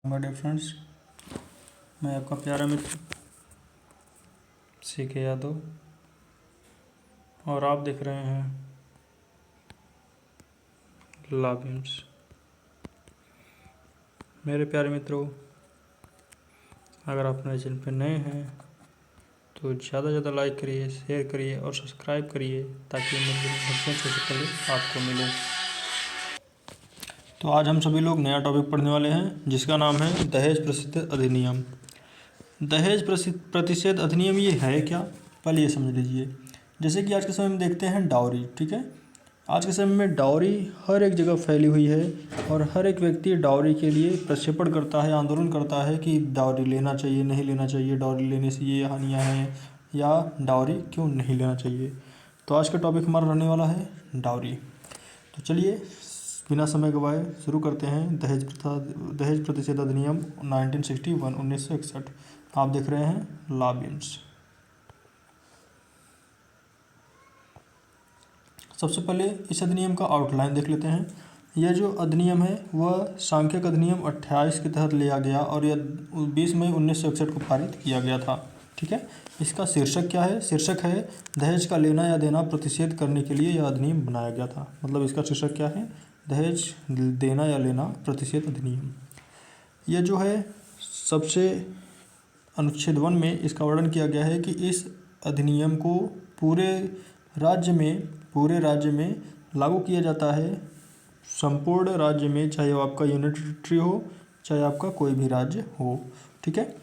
My dear friends, मैं आपका प्यारा मित्र CK यादव और आप देख रहे हैं लाभिंस। मेरे प्यारे मित्रों, अगर आप मेरे चैनल पर नए हैं तो ज़्यादा से ज़्यादा लाइक करिए, शेयर करिए और सब्सक्राइब करिए ताकि मेरी नोटिफिकेशन सबसे पहले आपको मिले। तो आज हम सभी लोग नया टॉपिक पढ़ने वाले हैं जिसका नाम है दहेज प्रतिषेध अधिनियम। दहेज प्रतिषेध अधिनियम ये है क्या, पहले ये समझ लीजिए। जैसे कि आज के समय में देखते हैं डाउरी, ठीक है। आज के समय में डाउरी हर एक जगह फैली हुई है और हर एक व्यक्ति डाउरी के लिए प्रक्षेपण करता है, आंदोलन करता है कि डाउरी लेना चाहिए, नहीं लेना चाहिए, डाउरी लेने से ये हानियाँ हैं या डाउरी क्यों नहीं लेना चाहिए। तो आज का टॉपिक हमारा रहने वाला है डाउरी। तो चलिए बिना समय गवाए शुरू करते हैं दहेज प्रतिषेध अधिनियम 1961। आप देख रहे हैं लाभिंस। सबसे पहले इस अधिनियम का आउटलाइन देख लेते हैं। यह जो अधिनियम है वह सांख्यिक अधिनियम 28 के तहत लिया गया और यह 20 मई 1961 को पारित किया गया था, ठीक है। इसका शीर्षक क्या है? शीर्षक है दहेज का लेना या देना प्रतिषेध करने के लिए यह अधिनियम बनाया गया था। मतलब इसका शीर्षक क्या है? दहेज देना या लेना प्रतिषेध अधिनियम। यह जो है सबसे अनुच्छेद 1 में इसका वर्णन किया गया है कि इस अधिनियम को पूरे राज्य में लागू किया जाता है, संपूर्ण राज्य में, चाहे वो आपका यूनियन टेरिटरी हो, चाहे आपका कोई भी राज्य हो, ठीक है।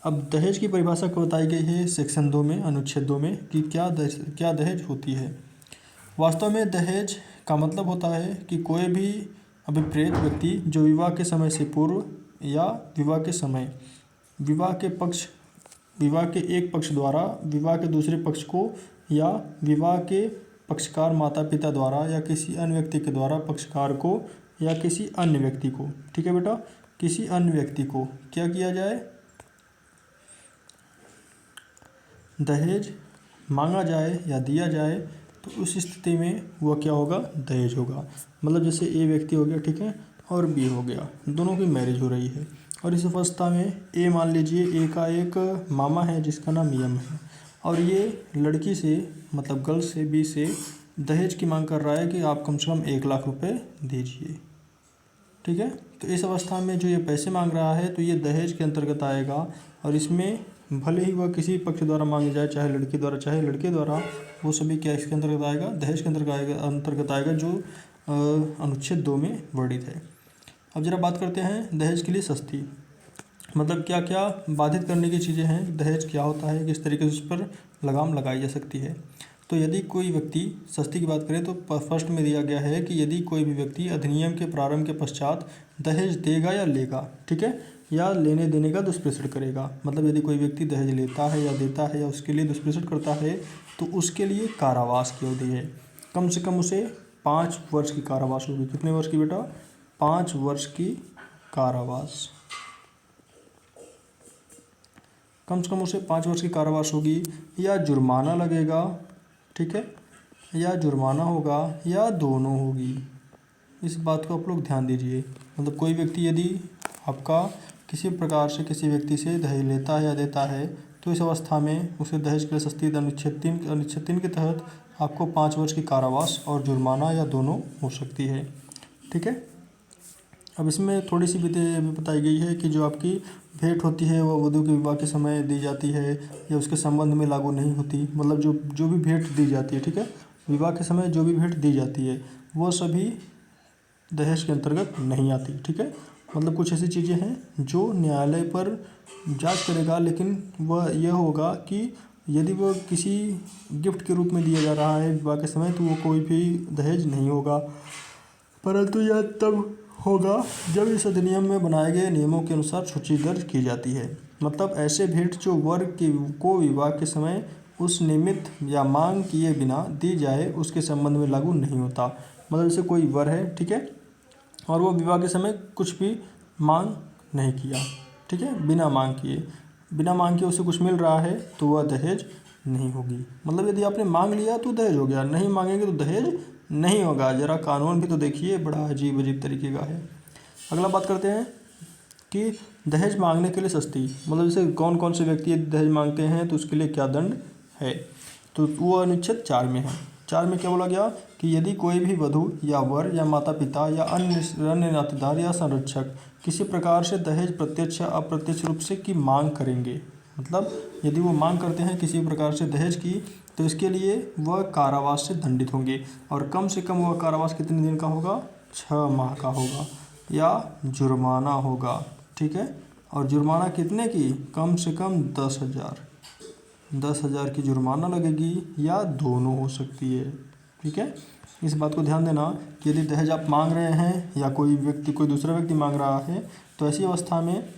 अब दहेज की परिभाषा को बताई गई है सेक्शन 2 में, अनुच्छेद 2 में, कि क्या दहेज होती है। वास्तव में दहेज का मतलब होता है कि कोई भी अभिप्रेत व्यक्ति जो विवाह के समय से पूर्व या विवाह के समय विवाह के एक पक्ष द्वारा विवाह के दूसरे पक्ष को या विवाह के पक्षकार माता पिता द्वारा या किसी अन्य व्यक्ति के द्वारा पक्षकार को या किसी अन्य व्यक्ति को, ठीक है बेटा, किसी अन्य व्यक्ति को क्या किया जाए, दहेज मांगा जाए या दिया जाए, तो उस स्थिति में वह क्या होगा? दहेज होगा। मतलब जैसे ए व्यक्ति हो गया, ठीक है, और बी हो गया, दोनों की मैरिज हो रही है और इस अवस्था में ए, मान लीजिए ए का एक मामा है जिसका नाम यम है और ये लड़की से, मतलब गर्ल से, बी से दहेज की मांग कर रहा है कि आप कम से कम 1 लाख रुपए दीजिए, ठीक है। तो इस अवस्था में जो ये पैसे मांग रहा है तो ये दहेज के अंतर्गत आएगा और इसमें भले ही वह किसी पक्ष द्वारा मांगी जाए, चाहे लड़की द्वारा चाहे लड़के द्वारा, वो सभी क्या इसके अंतर्गत आएगा? दहेज के अंतर्गत आएगा जो अनुच्छेद 2 में वर्णित है। अब जरा बात करते हैं दहेज के लिए सस्ती, मतलब क्या क्या बाधित करने की चीज़ें हैं, दहेज क्या होता है, किस तरीके से उस पर लगाम लगाई जा सकती है। तो यदि कोई व्यक्ति, सस्ती की बात करें तो फर्स्ट में दिया गया है कि यदि कोई भी व्यक्ति अधिनियम के प्रारंभ के पश्चात दहेज देगा या लेगा, ठीक है, या लेने देने का दुष्प्रेषण करेगा, मतलब यदि कोई व्यक्ति दहेज लेता है या देता है या उसके लिए दुष्प्रेषण करता है तो उसके लिए कारावास की अवधि है। कम से कम उसे 5 वर्ष की कारावास होगी। कितने वर्ष की बेटा? 5 वर्ष की कारावास। कम से कम उसे 5 वर्ष की कारावास होगी या जुर्माना लगेगा, ठीक है, या जुर्माना होगा या दोनों होगी। इस बात को आप लोग ध्यान दीजिए। मतलब कोई व्यक्ति यदि आपका किसी प्रकार से किसी व्यक्ति से दहेज लेता है या देता है तो इस अवस्था में उसे दहेज के लिए सस्ती अनुच्छेद 3 के तहत आपको 5 वर्ष की कारावास और जुर्माना या दोनों हो सकती है, ठीक है। अब इसमें थोड़ी सी बातें बताई गई है कि जो आपकी भेंट होती है वह वधू के विवाह के समय दी जाती है या उसके संबंध में लागू नहीं होती। मतलब जो भी भेंट दी जाती है, ठीक है, विवाह के समय जो भी भेंट दी जाती है वह सभी दहेज के अंतर्गत नहीं आती, ठीक है। मतलब कुछ ऐसी चीज़ें हैं जो न्यायालय पर जांच करेगा, लेकिन वह यह होगा कि यदि वह किसी गिफ्ट के रूप में दिया जा रहा है विवाह के समय तो वो कोई भी दहेज नहीं होगा, परंतु यह तब होगा जब इस अधिनियम में बनाए गए नियमों के अनुसार सूची दर्ज की जाती है। मतलब ऐसे भेंट जो वर्ग को विवाह के समय उस निमित्त या मांग किए बिना दी जाए उसके संबंध में लागू नहीं होता। मतलब जैसे कोई वर है, ठीक है, और वो विवाह के समय कुछ भी मांग नहीं किया, ठीक है, बिना मांग किए उसे कुछ मिल रहा है तो वह दहेज नहीं होगी। मतलब यदि आपने मांग लिया तो दहेज हो गया, नहीं मांगेंगे तो दहेज नहीं होगा। जरा कानून भी तो देखिए, बड़ा अजीब तरीके का है। अगला बात करते हैं कि दहेज मांगने के लिए सस्ती, मतलब जैसे कौन कौन से व्यक्ति दहेज मांगते हैं तो उसके लिए क्या दंड है, तो वो अनुच्छेद 4 में है। 4 में क्या बोला गया कि यदि कोई भी वधू या वर या माता पिता या अन्य नातेदार या संरक्षक किसी प्रकार से दहेज प्रत्यक्ष या अप्रत्यक्ष रूप से की मांग करेंगे, मतलब यदि वो मांग करते हैं किसी प्रकार से दहेज की, तो इसके लिए वह कारावास से दंडित होंगे, और कम से कम वह कारावास कितने दिन का होगा, 6 माह का होगा, या जुर्माना होगा, ठीक है। और जुर्माना कितने की, कम से कम 10,000 की जुर्माना लगेगी, या दोनों हो सकती है, ठीक है। इस बात को ध्यान देना कि यदि दहेज आप मांग रहे हैं या कोई दूसरा व्यक्ति मांग रहा है, तो ऐसी अवस्था में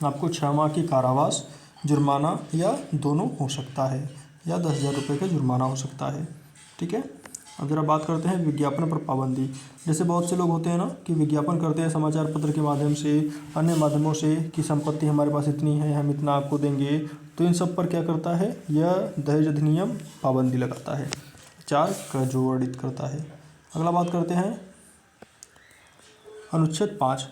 आपको 6 माह की कारावास, जुर्माना या दोनों हो सकता है, या 10,000 रुपये का जुर्माना हो सकता है, ठीक है। अब जरा बात करते हैं विज्ञापन पर पाबंदी। जैसे बहुत से लोग होते हैं ना कि विज्ञापन करते हैं समाचार पत्र के माध्यम से, अन्य माध्यमों से, कि संपत्ति हमारे पास इतनी है, हम इतना आपको देंगे, तो इन सब पर क्या करता है, यह दहेज अधिनियम पाबंदी लगाता है, 4 का जो वर्णित करता है। अगला बात करते हैं अनुच्छेद 5,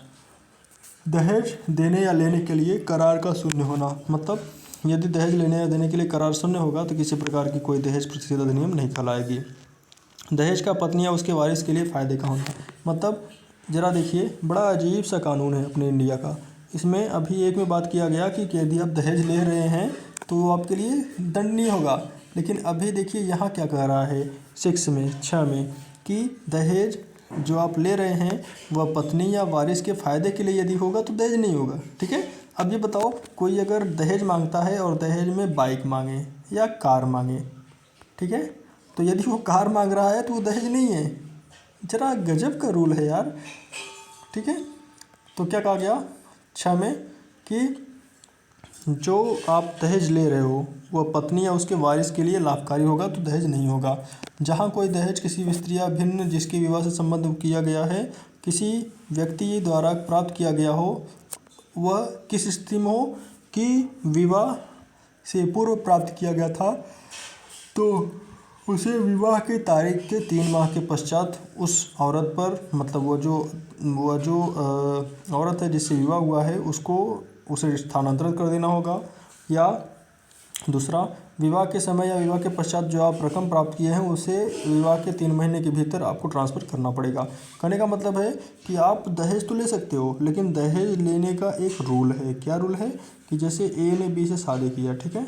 दहेज देने या लेने के लिए करार का शून्य होना। मतलब यदि दहेज लेने या देने के लिए करार शून्य होगा तो किसी प्रकार की कोई दहेज प्रतिषेध अधिनियम नहीं कहलाएगी। दहेज का पत्नी या उसके वारिस के लिए फ़ायदे का होना। मतलब ज़रा देखिए, बड़ा अजीब सा कानून है अपने इंडिया का। इसमें अभी एक में बात किया गया कि यदि आप दहेज ले रहे हैं तो वो आपके लिए दंडनीय होगा, लेकिन अभी देखिए यहाँ क्या कह रहा है 6 में कि दहेज जो आप ले रहे हैं वह पत्नी या वारिस के फ़ायदे के लिए यदि होगा तो दहेज नहीं होगा, ठीक है। अब ये बताओ, कोई अगर दहेज मांगता है और दहेज में बाइक मांगे या कार मांगे, ठीक है, तो यदि वो कार मांग रहा है तो वो दहेज नहीं है। जरा गजब का रूल है यार, ठीक है। तो क्या कहा गया 6 में कि जो आप दहेज ले रहे हो वह पत्नी या उसके वारिस के लिए लाभकारी होगा तो दहेज नहीं होगा। जहाँ कोई दहेज किसी स्त्री या भिन्न जिसके विवाह से संबंध किया गया है किसी व्यक्ति द्वारा प्राप्त किया गया हो, वह किस स्थिति में हो कि विवाह से पूर्व प्राप्त किया गया था, तो उसे विवाह की तारीख के 3 माह के पश्चात उस औरत पर, मतलब वो जो औरत है जिससे विवाह हुआ है उसे स्थानांतरित कर देना होगा, या दूसरा विवाह के समय या विवाह के पश्चात जो आप रकम प्राप्त किए हैं उसे विवाह के 3 महीने के भीतर आपको ट्रांसफ़र करना पड़ेगा। कहने का मतलब है कि आप दहेज तो ले सकते हो, लेकिन दहेज लेने का एक रूल है। क्या रूल है कि जैसे ए ने बी से शादी किया, ठीक है,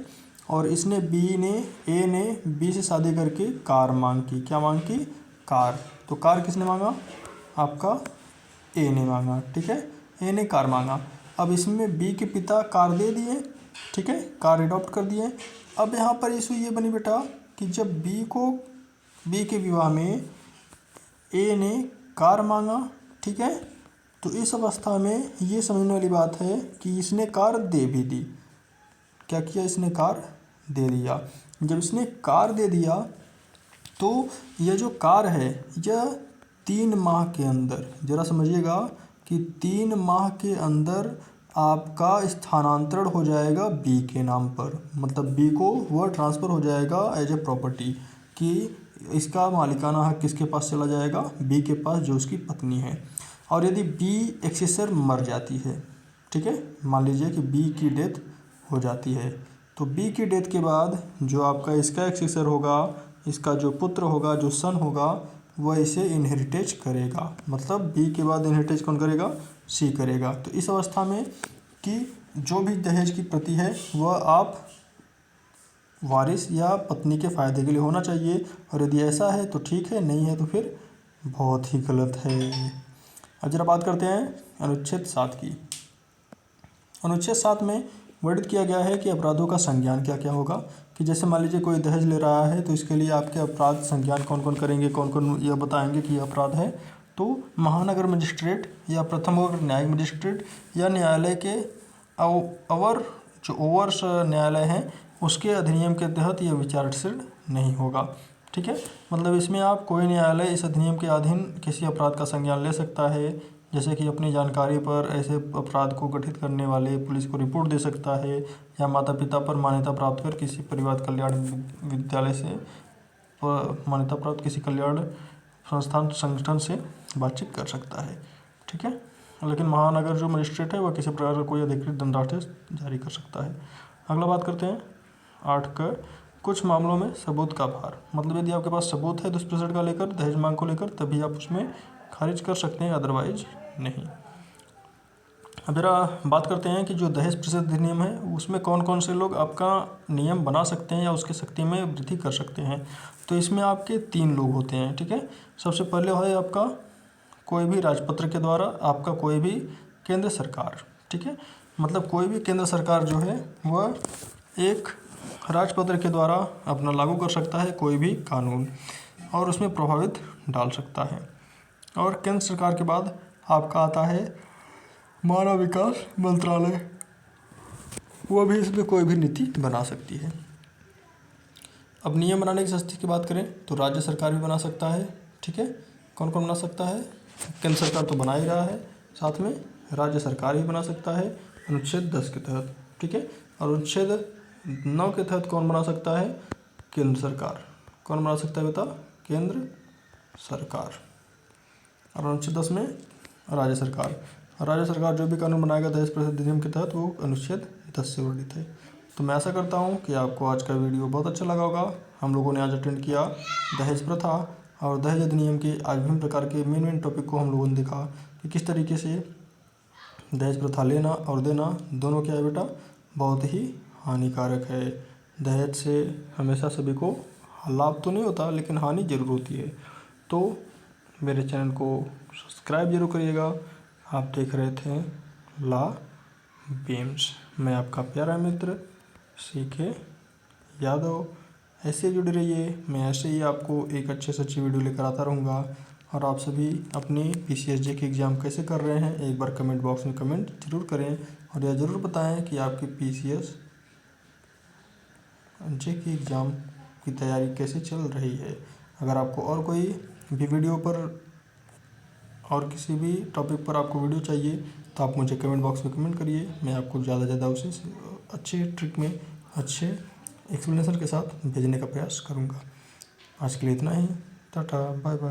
और ए ने बी से शादी करके कार मांग की। क्या मांग की, कार। तो कार किसने मांगा, आपका ए ने मांगा, ठीक है, ए ने कार मांगा। अब इसमें बी के पिता कार दे दिए, ठीक है, कार अडॉप्ट कर दिए। अब यहाँ पर इशू ये बनी बेटा कि जब बी के विवाह में ए ने कार मांगा, ठीक है, तो इस अवस्था में ये समझने वाली बात है कि इसने कार दे भी दी। क्या किया, इसने कार दे दिया। जब इसने कार दे दिया तो यह जो कार है यह 3 माह के अंदर, ज़रा समझिएगा कि 3 माह के अंदर आपका स्थानांतरण हो जाएगा बी के नाम पर। मतलब बी को वह ट्रांसफ़र हो जाएगा एज ए प्रॉपर्टी, कि इसका मालिकाना हक किसके पास चला जाएगा, बी के पास, जो उसकी पत्नी है। और यदि बी एक्सेसर मर जाती है, ठीक है, मान लीजिए कि बी की डेथ हो जाती है, तो बी की डेथ के बाद जो आपका इसका एक्सेसर होगा, इसका जो पुत्र होगा, जो सन होगा, वह इसे इनहेरिटेज करेगा। मतलब बी के बाद इनहेरिटेज कौन करेगा, सी करेगा। तो इस अवस्था में कि जो भी दहेज की प्रति है वह आप वारिस या पत्नी के फ़ायदे के लिए होना चाहिए, और यदि ऐसा है तो ठीक है, नहीं है तो फिर बहुत ही गलत है। अब जरा बात करते हैं अनुच्छेद 7 की। अनुच्छेद 7 में वर्णित किया गया है कि अपराधों का संज्ञान क्या क्या होगा। कि जैसे मान लीजिए कोई दहेज ले रहा है तो इसके लिए आपके अपराध संज्ञान कौन कौन करेंगे, कौन कौन यह बताएंगे कि यह अपराध है। तो महानगर मजिस्ट्रेट या प्रथम वर्ग न्यायिक मजिस्ट्रेट या न्यायालय के ओवर्स न्यायालय हैं उसके अधिनियम के तहत यह विचारणशील नहीं होगा, ठीक है। मतलब इसमें आप कोई न्यायालय इस अधिनियम के अधीन किसी अपराध का संज्ञान ले सकता है, जैसे कि अपनी जानकारी पर ऐसे अपराध को गठित करने वाले पुलिस को रिपोर्ट दे सकता है, या माता पिता पर मान्यता प्राप्त कर किसी परिवार कल्याण विद्यालय से मान्यता प्राप्त किसी कल्याण संगठन से बातचीत कर सकता है, ठीक है। लेकिन महानगर जो मजिस्ट्रेट है वह किसी प्रकार का कोई अधिकृत दंडादेश जारी कर सकता है। अगला बात करते हैं 8 का, कुछ मामलों में सबूत का भार। मतलब यदि आपके पास सबूत है दुष्प्रचार का लेकर, दहेज मांग को लेकर, तभी आप उसमें खारिज कर सकते हैं, अदरवाइज नहीं। अब जरा बात करते हैं कि जो दहेज प्रतिशत अधिनियम है उसमें कौन कौन से लोग आपका नियम बना सकते हैं या उसकी शक्ति में वृद्धि कर सकते हैं। तो इसमें आपके 3 लोग होते हैं, ठीक है। सबसे पहले है आपका कोई भी राजपत्र के द्वारा, आपका कोई भी केंद्र सरकार, ठीक है। मतलब कोई भी केंद्र सरकार जो है वह एक राजपत्र के द्वारा अपना लागू कर सकता है कोई भी कानून और उसमें प्रभावित डाल सकता है। और केंद्र सरकार के बाद आपका आता है मानव विकास मंत्रालय, वह भी इसमें कोई भी नीति बना सकती है। अब नियम बनाने की शक्ति की बात करें तो राज्य सरकार भी बना सकता है, ठीक है। कौन कौन बना सकता है? केंद्र सरकार तो बना ही रहा है, साथ में राज्य सरकार भी बना सकता है अनुच्छेद 10 के तहत, ठीक है। और अनुच्छेद 9 के तहत कौन बना सकता है? केंद्र सरकार। कौन बना सकता है बेटा? केंद्र सरकार। और अनुच्छेद 10 में राज्य सरकार। राज्य सरकार जो भी कानून बनाएगा दहेज प्रतिशत अधिनियम के तहत वो अनुच्छेद 10 से वर्णित है। तो मैं आशा करता हूँ कि आपको आज का वीडियो बहुत अच्छा लगा होगा। हम लोगों ने आज अटेंड किया दहेज प्रथा और दहेज अधिनियम के आज विभिन्न प्रकार के मेन टॉपिक को हम लोगों ने देखा कि किस तरीके से दहेज प्रथा लेना और देना दोनों क्या है बेटा, बहुत ही हानिकारक है। दहेज से हमेशा सभी को लाभ तो नहीं होता लेकिन हानि जरूर होती है। तो मेरे चैनल को सब्सक्राइब जरूर करिएगा। आप देख रहे थे ला बीम्स। मैं आपका प्यारा मित्र सीके यादव। ऐसे जुड़े रहिए, मैं ऐसे ही आपको एक अच्छे से अच्छी वीडियो लेकर आता रहूँगा। और आप सभी अपनी PCSJ की एग्ज़ाम कैसे कर रहे हैं एक बार कमेंट बॉक्स में कमेंट जरूर करें और यह ज़रूर बताएं कि आपकी PCSJ की एग्ज़ाम की तैयारी कैसे चल रही है। अगर आपको और कोई भी वीडियो पर और किसी भी टॉपिक पर आपको वीडियो चाहिए तो आप मुझे कमेंट बॉक्स में कमेंट करिए। मैं आपको ज़्यादा से ज़्यादा उसे अच्छे ट्रिक में अच्छे एक्सप्लेनेशन के साथ भेजने का प्रयास करूँगा। आज के लिए इतना ही। Tata bye bye.